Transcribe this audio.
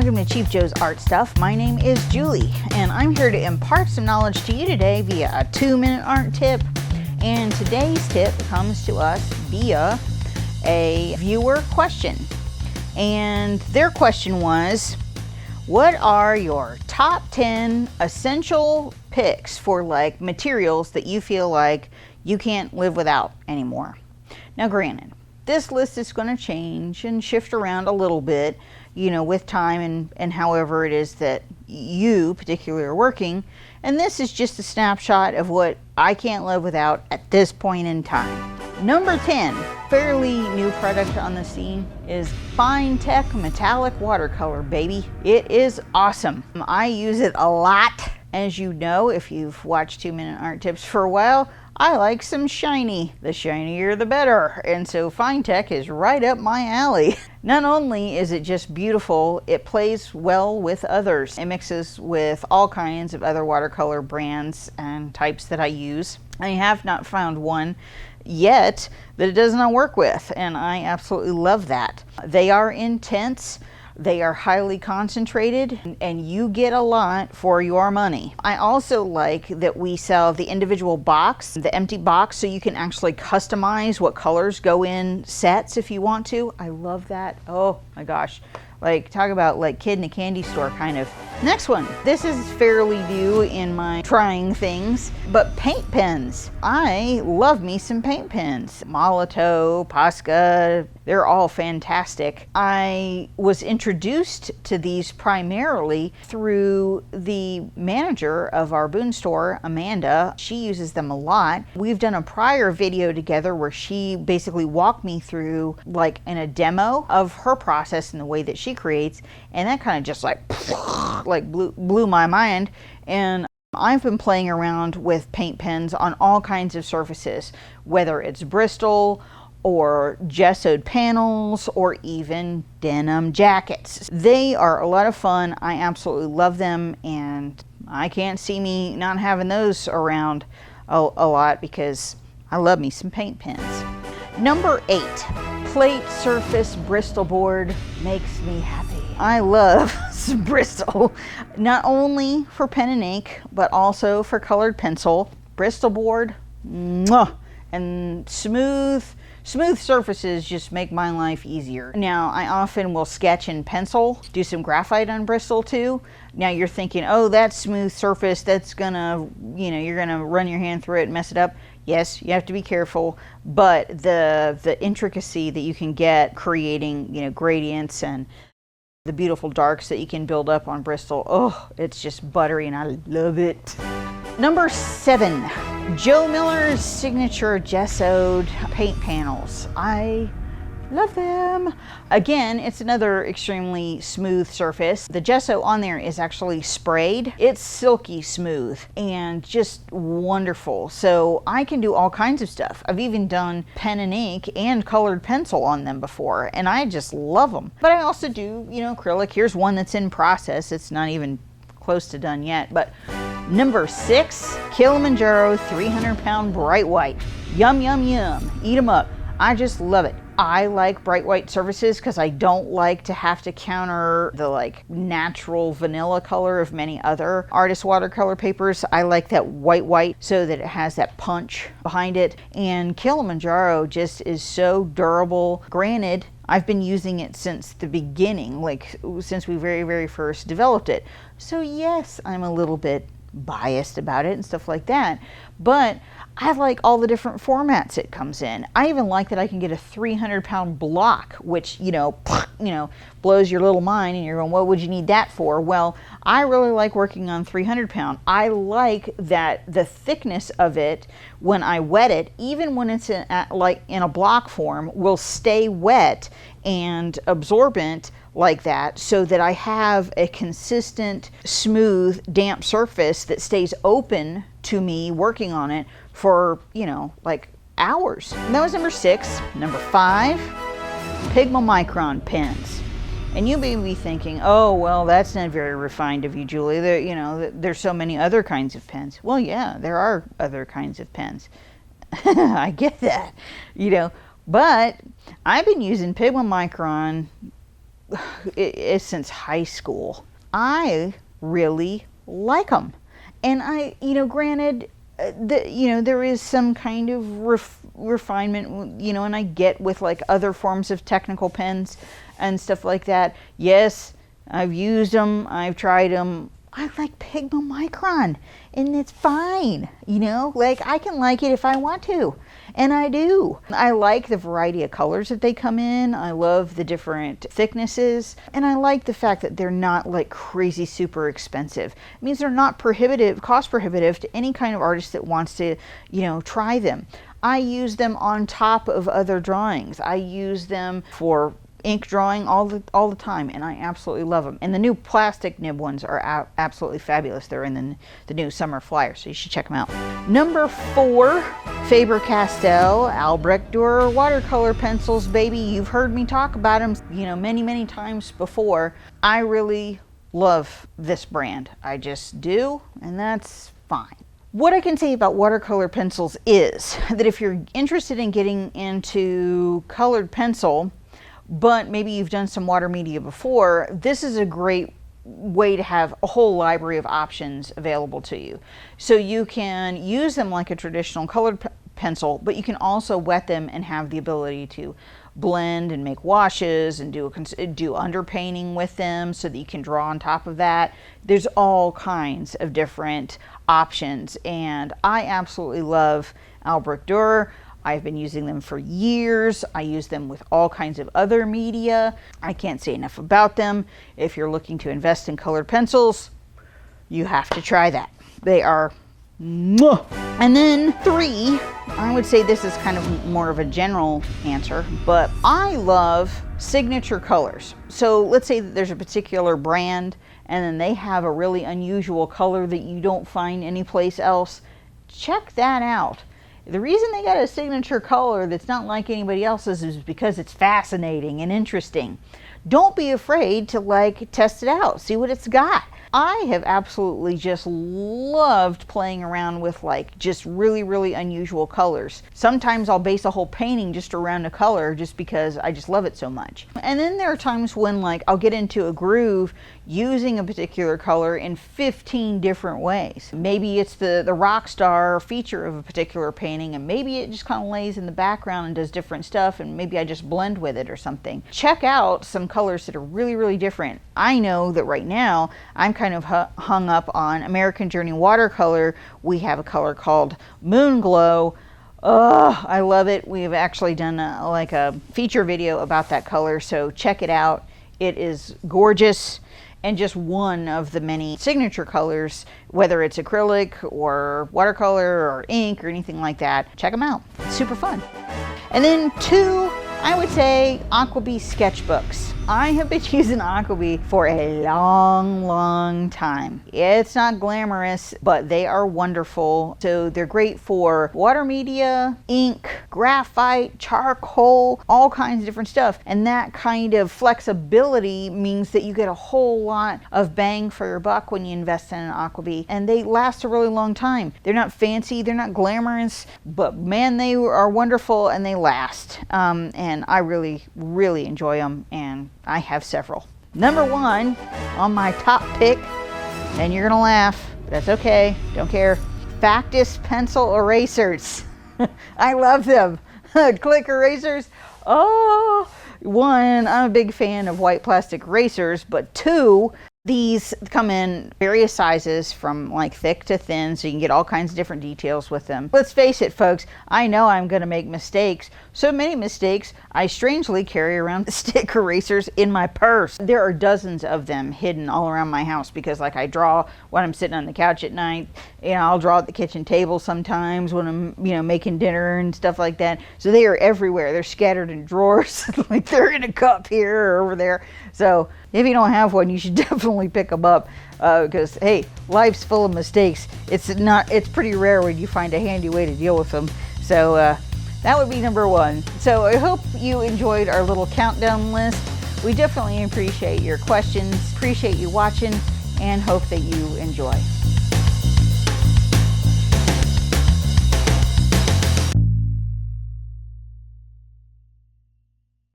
welcome to Chief Joe's Art Stuff. My name is Julie, and I'm here to impart some knowledge to you today via a 2-minute art tip. And today's tip comes to us via a viewer question. And their question was, what are your top 10 essential picks for like materials that you feel like you can't live without anymore? Now granted, this list is going to change and shift around a little bit, you know, with time and however it is that you particularly are working. And this is just a snapshot of what I can't live without at this point in time. Number 10, fairly new product on the scene, is Fine-Tec metallic watercolor, baby. It is awesome. I use it a lot. As you know, if you've watched 2-minute art tips for a while, I like some shiny. The shinier the better. And so Fine-Tec is right up my alley. Not only is it just beautiful, it plays well with others. It mixes with all kinds of other watercolor brands and types that I use. I have not found one yet that it does not work with, and I absolutely love that. They are intense. They are highly concentrated, and you get a lot for your money. I also like that we sell the individual box, the empty box, so you can actually customize what colors go in sets if you want to. I love that. Oh my gosh. Like, talk about like kid in a candy store kind of. Next one. This is fairly new in my trying things, but paint pens. I love me some paint pens. Molotow, Posca, they're all fantastic. I was introduced to these primarily through the manager of our Boone store, Amanda. She uses them a lot. We've done a prior video together where she basically walked me through like in a demo of her process and the way that she creates, and that kind of just like blew my mind. And I've been playing around with paint pens on all kinds of surfaces, whether it's Bristol or Gesso Panels or even denim jackets. They are a lot of fun. I absolutely love them, and I can't see me not having those around a lot because I love me some paint pens. Number 8, plate surface Bristol board makes me happy. I love some Bristol, not only for pen and ink, but also for colored pencil. Bristol board, mwah, and smooth surfaces just make my life easier. Now, I often will sketch in pencil, do some graphite on Bristol too. Now you're thinking, oh, that smooth surface, that's gonna, you know, you're gonna run your hand through it and mess it up. Yes, you have to be careful, but the intricacy that you can get creating, you know, gradients and the beautiful darks that you can build up on Bristol, oh, it's just buttery and I love it. Number 7, Joe Miller's signature Gessoed paint panels. I love them. Again, it's another extremely smooth surface. The gesso on there is actually sprayed. It's silky smooth and just wonderful. So I can do all kinds of stuff. I've even done pen and ink and colored pencil on them before, and I just love them. But I also do, you know, acrylic. Here's one that's in process. It's not even close to done yet. But number 6, Kilimanjaro 300-pound bright white. Yum, yum, yum. Eat them up. I just love it. I like bright white surfaces because I don't like to have to counter the like natural vanilla color of many other artist watercolor papers. I like that white so that it has that punch behind it. And Kilimanjaro just is so durable. Granted, I've been using it since the beginning, like since we very first developed it. So yes, I'm a little bit biased about it and stuff like that, but I like all the different formats it comes in. I even like that I can get a 300-pound block, which, you know, blows your little mind, and you're going, what would you need that for? Well, I really like working on 300-pound. I like that the thickness of it when I wet it, even when it's like in a block form, will stay wet and absorbent like that, so that I have a consistent, smooth, damp surface that stays open to me working on it for, you know, like hours. And that was number 6. Number 5, Pigma Micron pens. And you may be thinking, oh, well, that's not very refined of you, Julie. There, you know, there's so many other kinds of pens. Well, yeah, there are other kinds of pens. I get that, you know, but I've been using Pigma Micron since high school. I really like them. And I, granted, there is some kind of refinement, and I get with like other forms of technical pens and stuff like that. Yes, I've used them, I've tried them. I like Pigma Micron, and it's fine, like I can like it if I want to, and I do. I like the variety of colors that they come in. I love the different thicknesses, and I like the fact that they're not like crazy super expensive. It means they're not cost prohibitive to any kind of artist that wants to, try them. I use them on top of other drawings. I use them for ink drawing all the time, and I absolutely love them. And the new plastic nib ones are absolutely fabulous. They're in the new summer flyer, so you should check them out. Number 4, Faber-Castell Albrecht Durer watercolor pencils, baby. You've heard me talk about them, many times before. I really love this brand. I just do, and that's fine. What I can say about watercolor pencils is that if you're interested in getting into colored pencil, but maybe you've done some water media before, this is a great way to have a whole library of options available to you. So you can use them like a traditional colored pencil, but you can also wet them and have the ability to blend and make washes and do underpainting with them so that you can draw on top of that. There's all kinds of different options, and I absolutely love Albrecht Durer. I've been using them for years. I use them with all kinds of other media. I can't say enough about them. If you're looking to invest in colored pencils, you have to try that. They are mwah. And then 3, I would say this is kind of more of a general answer, but I love signature colors. So let's say that there's a particular brand and then they have a really unusual color that you don't find anyplace else. Check that out. The reason they got a signature color that's not like anybody else's is because it's fascinating and interesting. Don't be afraid to test it out, see what it's got. I have absolutely just loved playing around with just really unusual colors. Sometimes I'll base a whole painting just around a color just because I just love it so much. And then there are times when I'll get into a groove using a particular color in 15 different ways. Maybe it's the rock star feature of a particular painting, and maybe it just kind of lays in the background and does different stuff, and maybe I just blend with it or something. Check out some colors that are really different. I know that right now I'm kind of hung up on American Journey Watercolor. We have a color called Moonglow. Oh, I love it. We've actually done a feature video about that color, so check it out. It is gorgeous and just one of the many signature colors, whether it's acrylic or watercolor or ink or anything like that. Check them out. It's super fun. And then 2, I would say Aquabee sketchbooks. I have been using Aquabee for a long time. It's not glamorous, but they are wonderful. So they're great for water media, ink, graphite, charcoal, all kinds of different stuff. And that kind of flexibility means that you get a whole lot of bang for your buck when you invest in an Aquabee. And they last a really long time. They're not fancy, they're not glamorous, but man, they are wonderful and they last. And I really enjoy them, and I have several. Number 1 on my top pick, and you're gonna laugh, but that's okay, don't care. Factis pencil erasers. I love them. Click erasers. Oh, 1, I'm a big fan of white plastic erasers, but 2, these come in various sizes from thick to thin, so you can get all kinds of different details with them. Let's face it, folks, I know I'm going to make mistakes. So many mistakes, I strangely carry around stick erasers in my purse. There are dozens of them hidden all around my house because I draw when I'm sitting on the couch at night. I'll draw at the kitchen table sometimes when I'm, making dinner and stuff like that. So they are everywhere. They're scattered in drawers. They're in a cup here or over there. So if you don't have one, you should definitely pick them up because, hey, life's full of mistakes. It's pretty rare when you find a handy way to deal with them. So that would be number 1. So I hope you enjoyed our little countdown list. We definitely appreciate your questions, appreciate you watching, and hope that you enjoy.